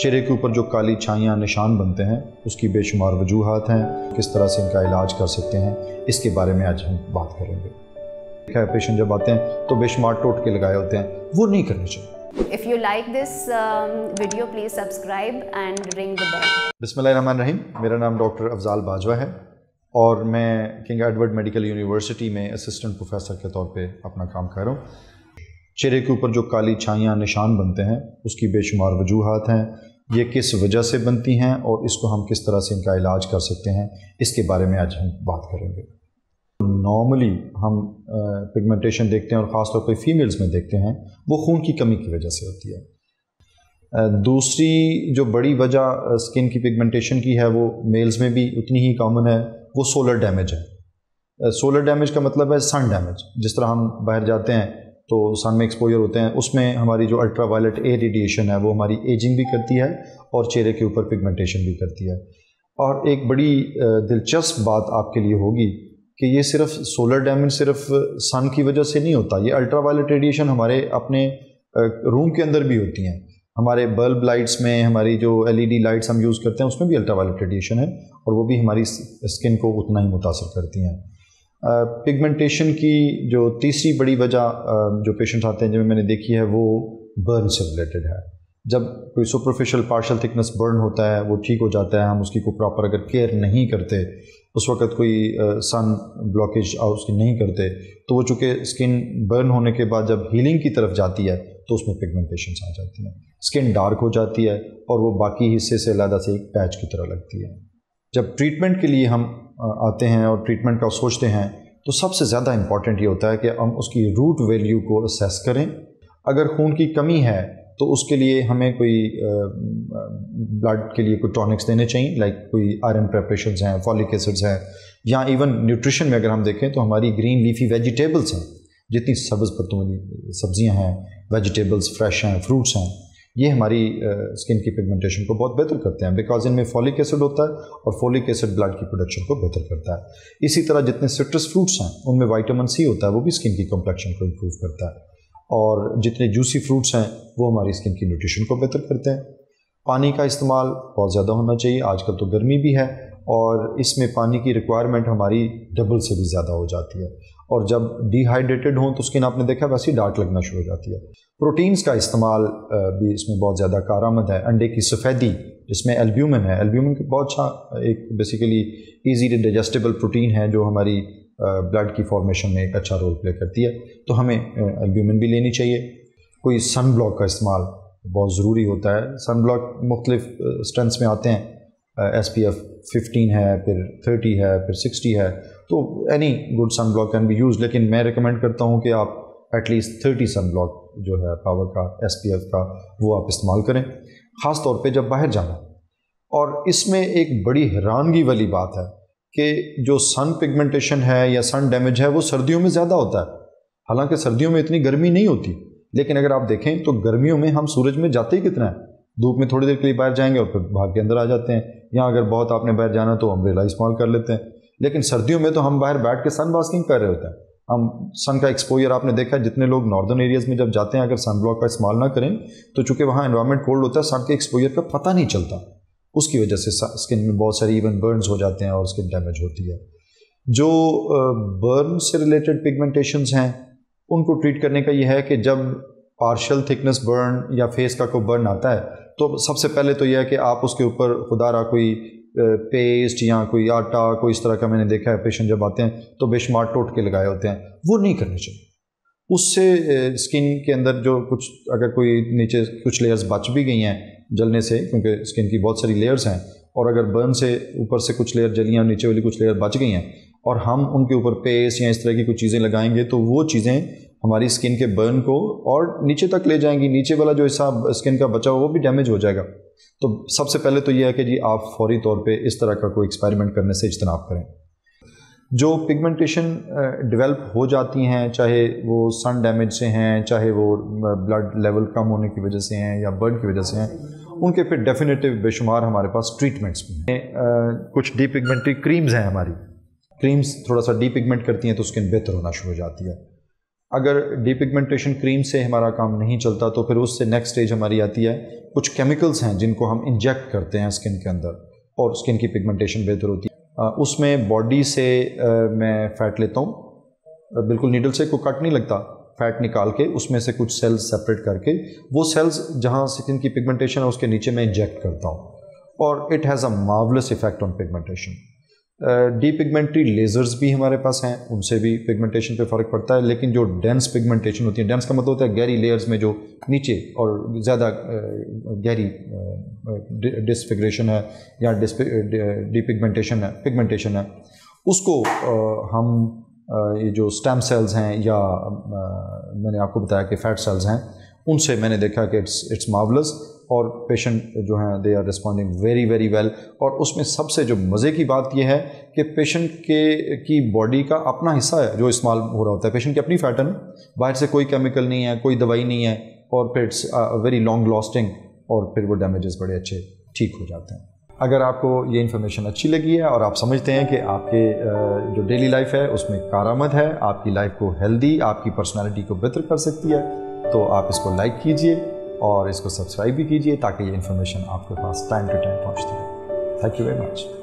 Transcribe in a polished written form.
چہرے کے اوپر جو کالی چھائیاں نشان بنتے ہیں اس کی بے شمار وجوہات ہیں، کس طرح سے ان کا علاج کر سکتے ہیں، اس کے بارے میں آج ہم بات کریں گے۔ پیشنٹ جب آتے ہیں تو بے شمار ٹوٹکے لگائے ہوتے ہیں، وہ نہیں کرنے چاہیے۔ If you like this video, please subscribe and ring the bell. بسم اللہ الرحمن الرحیم، میرا نام ڈاکٹر افضال باجوہ ہے اور میں کنگ ایڈورڈ میڈیکل یونیورسٹی میں اسسٹنٹ پروفیسر کے طور پہ اپنا کام کر رہا ہوں۔ چہرے کے اوپر جو کالی چھائیاں نشان بنتے ہیں اس کی بے شمار وجوہات ہیں، یہ کس وجہ سے بنتی ہیں اور اس کو ہم کس طرح سے ان کا علاج کر سکتے ہیں، اس کے بارے میں آج ہم بات کریں گے۔ نارملی ہم پگمنٹیشن دیکھتے ہیں اور خاص طور پہ فیمیلز میں دیکھتے ہیں، وہ خون کی کمی کی وجہ سے ہوتی ہے۔ دوسری جو بڑی وجہ اسکن کی پگمنٹیشن کی ہے وہ میلز میں بھی اتنی ہی کامن ہے، وہ سولر ڈیمیج ہے۔ سولر ڈیمیج کا مطلب ہے سن ڈیمیج۔ جس طرح ہم باہر جاتے ہیں تو سن میں ایکسپوجر ہوتے ہیں، اس میں ہماری جو الٹرا وائلٹ اے ریڈیشن ہے وہ ہماری ایجنگ بھی کرتی ہے اور چہرے کے اوپر پگمنٹیشن بھی کرتی ہے۔ اور ایک بڑی دلچسپ بات آپ کے لیے ہوگی کہ یہ صرف سولر ڈیمیج صرف سن کی وجہ سے نہیں ہوتا، یہ الٹرا وائلٹ ریڈیشن ہمارے اپنے روم کے اندر بھی ہوتی ہیں۔ ہمارے بلب لائٹس میں، ہماری جو LED لائٹس ہم یوز کرتے ہیں اس میں بھی الٹرا وائلٹ ریڈیشن ہے اور وہ بھی ہماری اسکن کو اتنا ہی متاثر کرتی ہیں۔ پگمنٹیشن کی جو تیسری بڑی وجہ جو پیشنٹ آتے ہیں جو میں نے دیکھی ہے وہ برن سے ریلیٹڈ ہے۔ جب کوئی سپرفیشل پارشل تھکنس برن ہوتا ہے وہ ٹھیک ہو جاتا ہے، ہم اس کی کوئی پراپر اگر کیئر نہیں کرتے، اس وقت کوئی سن بلاکیج اس کی نہیں کرتے، تو وہ چونکہ اسکن برن ہونے کے بعد جب ہیلنگ کی طرف جاتی ہے تو اس میں پگمنٹیشنس آ جاتی ہیں، اسکن ڈارک ہو جاتی ہے اور وہ باقی حصے سے علیحدہ سے ایک پیچ کی طرح لگتی ہے۔ جب ٹریٹمنٹ کے لیے ہم آتے ہیں اور ٹریٹمنٹ کا سوچتے ہیں تو سب سے زیادہ امپورٹنٹ یہ ہوتا ہے کہ ہم اس کی روٹ ویلیو کو اسیس کریں۔ اگر خون کی کمی ہے تو اس کے لیے ہمیں کوئی بلڈ کے لیے کوئی ٹونکس دینے چاہیے، لائک کوئی آئرن پریپریشنز ہیں، فولک ایسڈز ہیں، یا ایون نیوٹریشن میں اگر ہم دیکھیں تو ہماری گرین لیفی ویجیٹیبلز ہیں، جتنی سبز پتوں والی سبزیاں ہیں، ویجیٹیبلز فریش ہیں، فروٹس ہیں، یہ ہماری اسکن کی پگمنٹیشن کو بہت بہتر کرتے ہیں، بیکاز ان میں فولک ایسڈ ہوتا ہے اور فولک ایسڈ بلڈ کی پروڈکشن کو بہتر کرتا ہے۔ اسی طرح جتنے سٹرس فروٹس ہیں ان میں وائٹامن C ہوتا ہے، وہ بھی اسکن کی کمپلیکشن کو امپروو کرتا ہے، اور جتنے جوسی فروٹس ہیں وہ ہماری اسکن کی نیوٹریشن کو بہتر کرتے ہیں۔ پانی کا استعمال بہت زیادہ ہونا چاہیے، آج کل تو گرمی بھی ہے اور اس میں پانی کی ریکوائرمنٹ ہماری ڈبل سے بھی زیادہ ہو جاتی ہے، اور جب ڈی ہائیڈریٹڈ ہوں تو اسکن آپ نے دیکھا ویسے ہی ڈارک لگنا شروع ہو جاتی ہے۔ پروٹینز کا استعمال بھی اس میں بہت زیادہ کارآمد ہے۔ انڈے کی سفیدی جس میں البیومن ہے، البیومن کی بہت اچھا ایک بیسیکلی ایزی ڈائجسٹیبل پروٹین ہے جو ہماری بلڈ کی فارمیشن میں ایک اچھا رول پلے کرتی ہے، تو ہمیں البیومن بھی لینی چاہیے۔ کوئی سن بلاک کا استعمال بہت ضروری ہوتا ہے۔ سن بلاک مختلف اسٹرینتھس میں آتے ہیں، SPF 15 ہے، پھر 30 ہے، پھر 60 ہے، تو any good sun block can be use, لیکن میں ریکمینڈ کرتا ہوں کہ آپ ایٹ لیسٹ 30 سن بلاک جو ہے پاور کا SPF کا وہ آپ استعمال کریں، خاص طور پہ جب باہر جانا۔ اور اس میں ایک بڑی حیرانگی والی بات ہے کہ جو سن پگمنٹیشن ہے یا سن ڈیمیج ہے وہ سردیوں میں زیادہ ہوتا ہے، حالانکہ سردیوں میں اتنی گرمی نہیں ہوتی، لیکن اگر آپ دیکھیں تو گرمیوں میں ہم سورج میں جاتے ہی کتنا ہے، دھوپ میں تھوڑی دیر کے لیے باہر جائیں گے اور پھر بھاگ کے اندر آ جاتے ہیں، یا اگر بہت آپ نے باہر جانا تو امبریلا استعمال کر لیتے ہیں، لیکن سردیوں میں تو ہم باہر بیٹھ کے سن باسکنگ کر رہے ہوتے ہیں۔ ہم سن کا ایکسپوجر آپ نے دیکھا، جتنے لوگ ناردرن ایریاز میں جب جاتے ہیں اگر سن بلاک کا استعمال نہ کریں تو چونکہ وہاں انوائرمنٹ کولڈ ہوتا ہے، سن کے ایکسپوجر کا پتہ نہیں چلتا، اس کی وجہ سے اسکن میں بہت ساری ایون برنز ہو جاتے ہیں اور اسکن ڈیمیج ہوتی ہے۔ جو برن سے ریلیٹڈ پگمنٹیشنز ہیں ان کو ٹریٹ کرنے کا یہ ہے کہ جب پارشل تھکنس برن یا فیس کا کوئی برن آتا ہے تو سب سے پہلے تو یہ ہے کہ آپ اس کے اوپر خدا را کوئی پیسٹ یا کوئی آٹا کوئی اس طرح کا، میں نے دیکھا ہے پیشنٹ جب آتے ہیں تو بے شمار ٹوٹکے لگائے ہوتے ہیں، وہ نہیں کرنے چاہیے۔ اس سے اسکن کے اندر جو کچھ اگر کوئی نیچے کچھ لیئرز بچ بھی گئی ہیں جلنے سے، کیونکہ اسکن کی بہت ساری لیئرز ہیں، اور اگر برن سے اوپر سے کچھ لیئر جلی ہیں، نیچے والی کچھ لیئر بچ گئی ہیں، اور ہم ان کے اوپر پیسٹ یا اس طرح کی کچھ چیزیں لگائیں گے تو وہ چیزیں ہماری اسکن کے برن کو اور نیچے تک لے جائیں گی، نیچے والا جو حصہ اسکن کا بچا وہ بھی ڈیمیج ہو جائے گا۔ تو سب سے پہلے تو یہ ہے کہ جی آپ فوری طور پہ اس طرح کا کوئی ایکسپیریمنٹ کرنے سے اجتناب کریں۔ جو پگمنٹیشن ڈیولپ ہو جاتی ہیں، چاہے وہ سن ڈیمیج سے ہیں، چاہے وہ بلڈ لیول کم ہونے کی وجہ سے ہیں یا برن کی وجہ سے ہیں، ان کے پھر ڈیفینیٹیو بے شمار ہمارے پاس ٹریٹمنٹس بھی ہیں۔ کچھ ڈی پگمنٹنگ کریمز ہیں، ہماری کریمز تھوڑا سا ڈی پگمنٹ کرتی ہیں تو اسکن بہتر ہونا شروع ہو جاتی ہے۔ اگر ڈی پگمنٹیشن کریم سے ہمارا کام نہیں چلتا تو پھر اس سے نیکسٹ اسٹیج ہماری آتی ہے کچھ کیمیکلز ہیں جن کو ہم انجیکٹ کرتے ہیں اسکن کے اندر اور اسکن کی پگمنٹیشن بہتر ہوتی ہے. اس میں باڈی سے میں فیٹ لیتا ہوں, بالکل نیڈل سے کوئی کٹ نہیں لگتا, فیٹ نکال کے اس میں سے کچھ سیلز سپریٹ کر کے وہ سیلز جہاں اسکن کی پگمنٹیشن ہے اس کے نیچے میں انجیکٹ کرتا ہوں اور it has a marvellous effect on pigmentation. Depigmentary lasers بھی ہمارے پاس ہیں, ان سے بھی پگمنٹیشن پہ فرق پڑتا ہے, لیکن جو ڈینس پگمنٹیشن ہوتی ہے, ڈینس کا مطلب ہوتا ہے گہری لیئرز میں جو نیچے اور زیادہ گہری ڈسفگریشن ہے یا ڈی پگمنٹیشن ہے, اس کو ہم یہ جو اسٹیم سیلز ہیں یا میں نے آپ کو بتایا کہ فیٹ سیلز ہیں, ان سے میں نے دیکھا کہ اٹس مارولس اور پیشنٹ جو ہیں they are responding very very well. اور اس میں سب سے جو مزے کی بات یہ ہے کہ پیشنٹ کی باڈی کا اپنا حصہ ہے جو استعمال ہو رہا ہوتا ہے, پیشنٹ کی اپنی فیٹ ہے, باہر سے کوئی کیمیکل نہیں ہے, کوئی دوائی نہیں ہے, اور پھر اٹس ویری لانگ لاسٹنگ اور پھر وہ ڈیمیجز بڑے اچھے ٹھیک ہو جاتے ہیں. اگر آپ کو یہ انفارمیشن اچھی لگی ہے اور آپ سمجھتے ہیں کہ آپ کے جو ڈیلی لائف ہے اس میں کارآمد ہے, آپ کی لائف کو ہیلدی, آپ کی پرسنالٹی کو بہتر کر سکتی ہے, تو آپ اس کو لائک کیجئے اور اس کو سبسکرائب بھی کیجئے تاکہ یہ انفارمیشن آپ کے پاس ٹائم ٹو ٹائم پہنچتی ہے. Thank you very much.